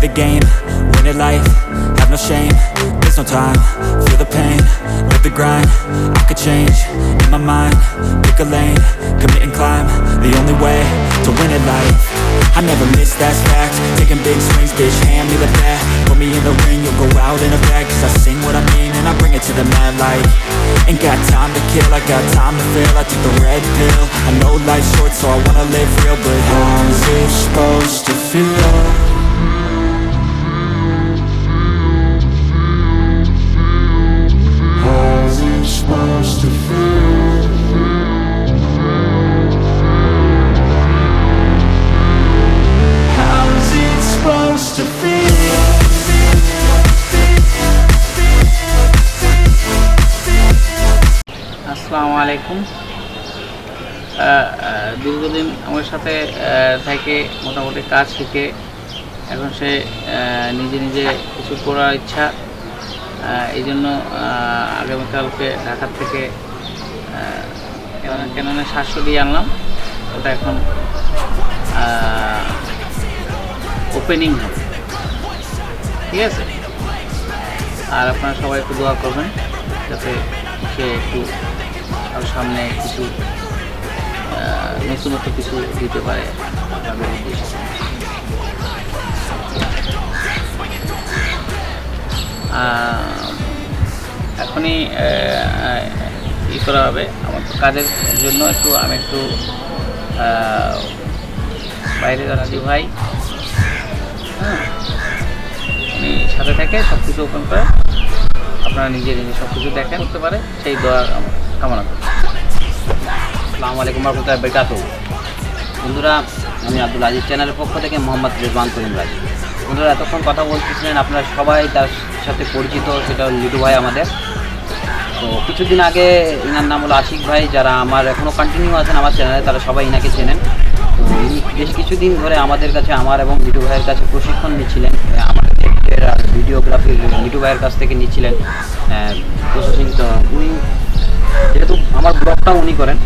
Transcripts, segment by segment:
the game, win at life, have no shame. There's no time, feel the pain, live the grind. I could change, in my mind, pick a lane, commit and climb. The only way to win at life. I never miss, that's fact. Taking big swings, bitch, hand me the bat. Put me in the ring, you'll go out in a bag. Cause I sing what I mean and I bring it to the mad light. Ain't got time to kill, I got time to feel. I took the red pill, I know life's short so I wanna live real. But how's it supposed to feel? How's it supposed to feel? How's it supposed to feel? আসসালামু আলাইকুম। দীর্ঘদিন আমার সাথে থেকে মোটামুটি কাজ শিখে এখন সে নিজে নিজে কিছু করার ইচ্ছা, এই জন্য আগামীকালকে ঢাকা থেকে ক্যাননের 700D আনলাম। ওটা এখন ওপেনিং হবে, ঠিক আছে। আর আপনারা সবাই একটু দোয়া করবেন যাতে সে একটু আর সামনে কিছু নতুনত্ব কিছু দিতে পারে আপনাদের উদ্দেশ্যে। এখনই ই করা হবে আমার কাজের জন্য। আমি একটু বাইরে যাচ্ছি ভাই, হ্যাঁ, উনি সাথে থেকে সব কিছু ওপেন করে আপনারা নিজে নিজে সব কিছু দেখেন করতে পারে, সেই দোয়া কামনা করি। আসসালামু আলাইকুম রহমতুল্লাহি বারাকাতুহু। বন্ধুরা, আমি আব্দুল আজিজ চ্যানেলের পক্ষ থেকে মোহাম্মদ রেজওয়ান করিম রাজ। বন্ধুরা, এতক্ষণ কথা বলতেছিলেন, আপনারা সবাই তার সাথে পরিচিত, সেটা লিটু ভাই আমাদের। তো কিছুদিন আগে ইনার নাম হলো আশিক ভাই। যারা আমার এখনও কন্টিনিউ আছেন আমার চ্যানেলে তারা সবাই ইনাকে চেনেন। তো ইনি বেশ কিছুদিন ধরে আমাদের কাছে, আমার এবং লিটু ভাইয়ের কাছে প্রশিক্ষণ নিচ্ছিলেন। আমাদের ভিডিওগ্রাফির লিটু ভাইয়ের কাছ থেকে নিচ্ছিলেন প্রসেসিং। তো উনি যেহেতু আমার ব্লগটাও উনি করেন,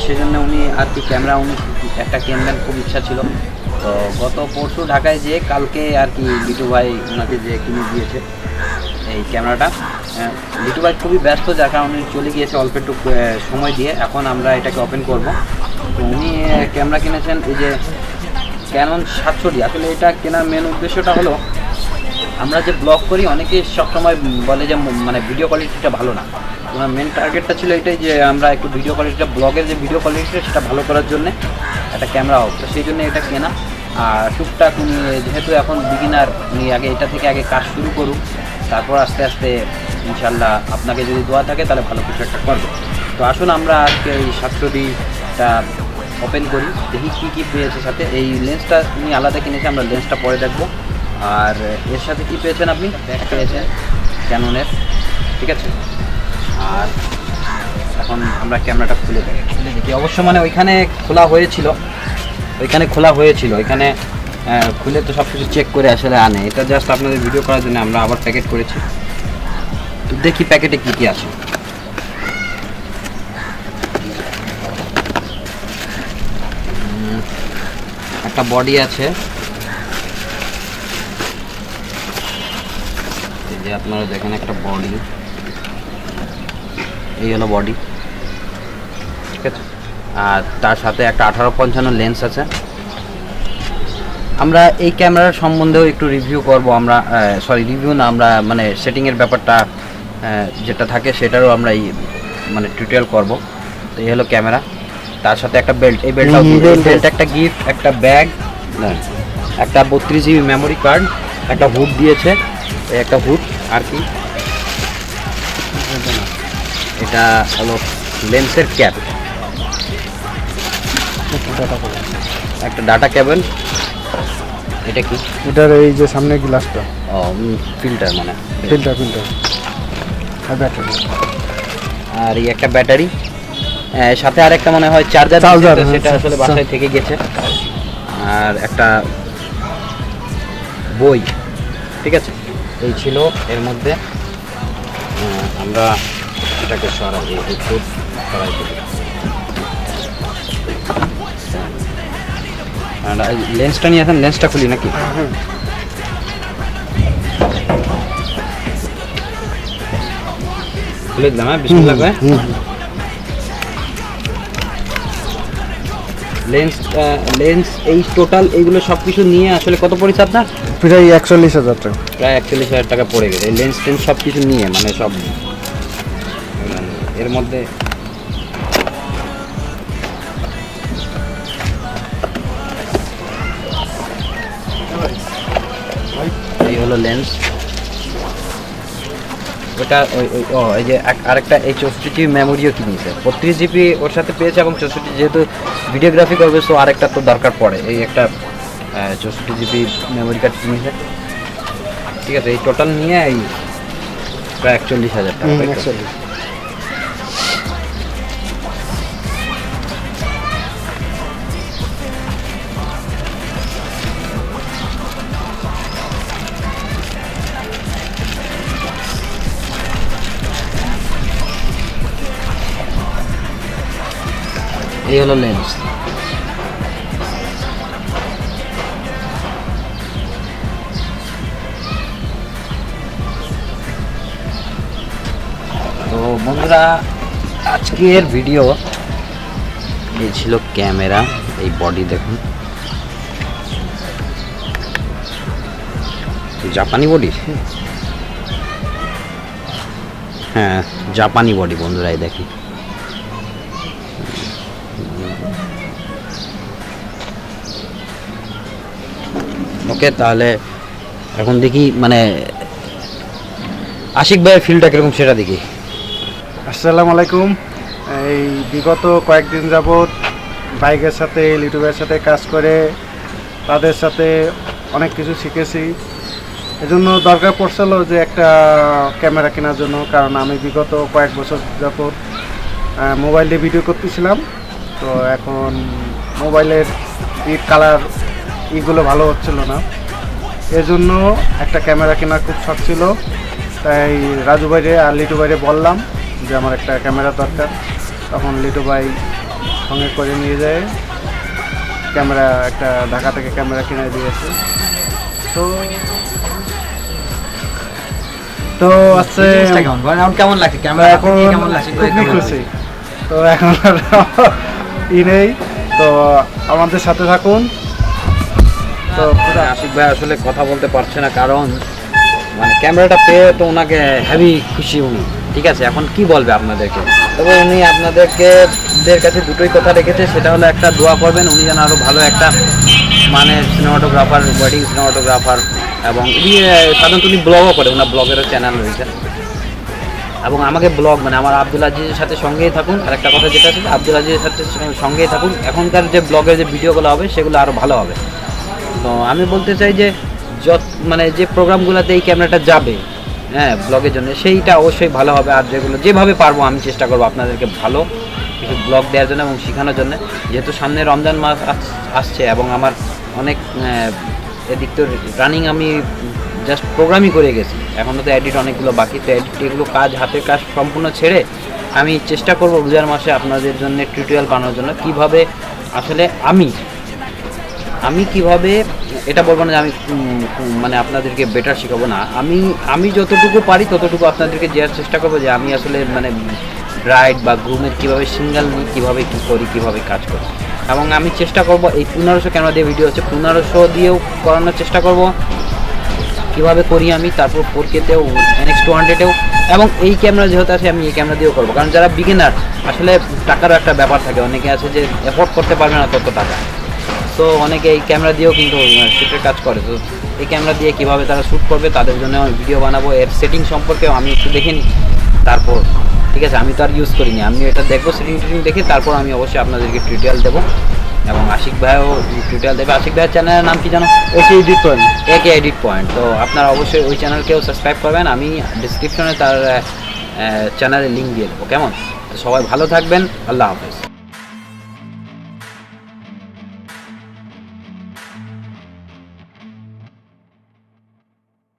সেজন্য উনি আর কি ক্যামেরা উনি একটা কিনবেন, খুব ইচ্ছা ছিল। তো গত পরশু ঢাকায় যেয়ে কালকে আর কি লিটু ভাই ওনাকে যে কিনে দিয়েছে এই ক্যামেরাটা। লিটু ভাই খুবই ব্যস্ত, যার কারণে উনি চলে গিয়েছে অল্প একটু সময় দিয়ে। এখন আমরা এটাকে ওপেন করব। তো উনি ক্যামেরা কিনেছেন এই যে ক্যানন 700D। আসলে এটা কেনার মেন উদ্দেশ্যটা হলো, আমরা যে ব্লগ করি অনেকে সবসময় বলে যে মানে ভিডিও কোয়ালিটিটা ভালো না। ওনার মেন টার্গেটটা ছিল এটাই যে আমরা একটু ভিডিও কোয়ালিটিটা, ব্লগের যে ভিডিও কোয়ালিটিটা সেটা ভালো করার জন্য একটা ক্যামেরা হোক। তো সেই জন্য এটা কেনা। আর টুকটাক উনি যেহেতু এখন বিগিনার, উনি এটা থেকে আগে কাজ শুরু করুক, তারপর আস্তে আস্তে ইনশাল্লাহ আপনাকে যদি দোয়া থাকে তাহলে ভালো কিছু একটা করবে। তো আসুন আমরা আজকে এই 700Dটা ওপেন করি, দেখি কী কী পেয়েছে সাথে। এই লেন্সটা উনি আলাদা কিনেছে, আমরা লেন্সটা পরে দেখবো। আর এর সাথে কী পেয়েছেন আপনি? ব্যাগ পেয়েছেন ক্যাননের, ঠিক আছে। আর এখন আমরা ক্যামেরাটা খুলে দেখি। অবশ্য মানে ওইখানে খোলা হয়েছিল, ওইখানে খুলে তো সব কিছু চেক করে আসলে আনে। এটা জাস্ট আপনাদের ভিডিও করার জন্য আমরা আবার প্যাকেট করেছি। তো দেখি প্যাকেটে কী কী আছে। একটা বডি আছে, যে আপনারা দেখেন একটা বডি, এই হলো বডি, ঠিক আছে। আর তার সাথে একটা 18-55 লেন্স আছে। আমরা এই ক্যামেরার সম্বন্ধেও একটু রিভিউ করব। আমরা রিভিউ না, আমরা মানে সেটিংয়ের ব্যাপারটা যেটা থাকে সেটারও আমরা মানে টিউটোরিয়াল করব। তো এই হলো ক্যামেরা, তার সাথে একটা বেল্ট। এই বেল্ট একটা গিফট, একটা ব্যাগ, একটা 32GB মেমোরি কার্ড, একটা হুড দিয়েছে, এই একটা হুড। আর কি এটা হলো লেন্সের ক্যাপ, একটা ডাটা কেবল। এটা কি? এটার এই যে সামনে গ্লাসটা, ফিল্টার, মানে ফিল্টার আর ব্যাটারি। আর এই একটা ব্যাটারি, সাথে আর একটা মনে হয় চার্জার, সেটা আসলে বাসায় থেকে গেছে। আর একটা বই, ঠিক আছে। এই ছিল এর মধ্যে। আমরা এটাকে সরাই, একটু সরাই করি। লেন্সটা নিয়ে আসেন, লেন্সটা খুলি নাকি? খুলে দিলাম, হ্যাঁ বিসমিল্লাহ করে। লেন্স এই টোটাল এইগুলো সব কিছু নিয়ে আসলে কত পড়েছে আপনার? প্রায় 41,000 টাকা। প্রায় 41,000 টাকা পড়ে গেছে এই লেন্স টেন্স সব কিছু নিয়ে, মানে সব এর মধ্যে। এই হলো লেন্স, ওটা এই যে আরেকটা এই 64 জিবি মেমোরিও কিনেছে, 32 জিবি ওর সাথে পেয়েছে এবং 64 যেহেতু ভিডিওগ্রাফি করবে সো আরেকটা তো দরকার পড়ে, এই একটা 64 জিবি মেমোরি কার্ড কিনেছে। ঠিক আছে, এই টোটাল নিয়ে এই প্রায় 41,000 টাকা। এই হলো লেন্স। তো বন্ধুরা আজকের ভিডিও এই ছিল ক্যামেরা, এই বডি দেখুন, জাপানি বডি, হ্যাঁ জাপানি বডি বন্ধুরা, এই দেখি। ওকে, তাহলে এখন দেখি মানে আশিক ভাইয়ের ফিল্ডটা কিরকম সেটা দেখি। আসসালামু আলাইকুম। এই বিগত কয়েকদিন যাবৎ বাইকের সাথে ইউটিউবের সাথে কাজ করে তাদের সাথে অনেক কিছু শিখেছি। এজন্য দরকার পড়ছিল যে একটা ক্যামেরা কেনার জন্য, কারণ আমি বিগত কয়েক বছর যাবৎ মোবাইলে ভিডিও করতেছিলাম। তো এখন মোবাইলের কালার এগুলো ভালো হচ্ছিল না, এজন্য একটা ক্যামেরা কেনার খুব শখ ছিল। তাই রাজু ভাইরে আর লিটু ভাইরে বললাম যে আমার একটা ক্যামেরা দরকার। তখন লিটু ভাই সঙ্গে করে নিয়ে যায় ক্যামেরা, একটা ঢাকা থেকে ক্যামেরা কিনে দিয়েছে। তো তো আছে কেমন লাগছে ক্যামেরা, এখন খুবই খুশি। তো এখন ই নেই, তো আমাদের সাথে থাকুন। তো আশিক ভাই আসলে কথা বলতে পারছে না, কারণ মানে ক্যামেরাটা পেয়ে তো ওনাকে হেভি খুশি উনি। ঠিক আছে, এখন কি বলবে আপনাদেরকে, তবে উনি আপনাদের কাছে দুটোই কথা রেখেছে, সেটা হলো একটা দোয়া করবেন উনি যেন আরও ভালো একটা মানে সিনেমাটোগ্রাফার, ওয়েডিং সিনেমাটোগ্রাফার, এবং সাধারণত উনি ব্লগও করে, ওনার ব্লগেরও চ্যানেল রয়েছে। এবং আমাকে ব্লগ মানে আমার আব্দুল আজিজের সাথে সঙ্গেই থাকুন। আর একটা কথা যেটা আছে, আব্দুল আজিজের সাথে সঙ্গেই থাকুন, এখনকার যে ব্লগের যে ভিডিওগুলো হবে সেগুলো আরও ভালো হবে। তো আমি বলতে চাই যে মানে যে প্রোগ্রামগুলোতে এই ক্যামেরাটা যাবে, হ্যাঁ ব্লগের জন্য, সেইটা অবশ্যই ভালো হবে। আর যেগুলো যেভাবে পারবো আমি চেষ্টা করবো আপনাদেরকে ভালো কিছু ব্লগ দেওয়ার জন্য এবং শেখানোর জন্য। যেহেতু সামনে রমজান মাস আসছে এবং আমার অনেক এদিক তো রানিং, আমি জাস্ট প্রোগ্রামই করে গেছি, এখনও তো এডিট অনেকগুলো বাকি। তো এডিট এগুলো কাজ, হাতের কাজ সম্পূর্ণ ছেড়ে আমি চেষ্টা করবো রোজার মাসে আপনাদের জন্য টিউটোরিয়াল বানানোর জন্য, কীভাবে আসলে আমি কিভাবে, এটা বলবো না যে আমি মানে আপনাদেরকে বেটার শেখাবো না, আমি যতটুকু পারি ততটুকু আপনাদেরকে দেওয়ার চেষ্টা করবো, যে আমি আসলে মানে ব্রাইড বা গ্রুমের কীভাবে সিঙ্গেল নিই, কীভাবে কী করি, কীভাবে কাজ করি। এবং আমি চেষ্টা করব এই 1500 ক্যামেরা দিয়ে ভিডিও হচ্ছে, 1500 দিয়েও করানোর চেষ্টা করব কীভাবে করি আমি, তারপর 4K-তেও, NX200-এও, এবং এই ক্যামেরা যেহেতু আছে আমি এই ক্যামেরা দিয়েও করবো। কারণ যারা বিগিনার, আসলে টাকারও একটা ব্যাপার থাকে, অনেকে আছে যে এফোর্ড করতে পারবে না তত টাকা, তো অনেকে এই ক্যামেরা দিয়েও কিন্তু শ্যুটের কাজ করে। তো এই ক্যামেরা দিয়ে কীভাবে তারা শ্যুট করবে তাদের জন্য আমি ভিডিও বানাবো, এর সেটিং সম্পর্কেও আমি একটু দেখে নিই, তারপর ঠিক আছে, আমি তো আর ইউজ করিনি, আমি এটা দেখবো সেটিং দেখে, তারপর আমি অবশ্যই আপনাদেরকে টিউটোরিয়াল দেবো। এবং আশিক ভাইও টিউটোরিয়াল দেবে। আশিক ভাইয়ের চ্যানেলের নাম কি জানো? একে এডিট পয়েন্ট। তো আপনারা অবশ্যই ওই চ্যানেলকেও সাবস্ক্রাইব করবেন, আমি ডিসক্রিপশনে তার চ্যানেলের লিঙ্ক দিয়ে দেবো। কেমন? তো সবাই ভালো থাকবেন, আল্লাহ হাফেজ।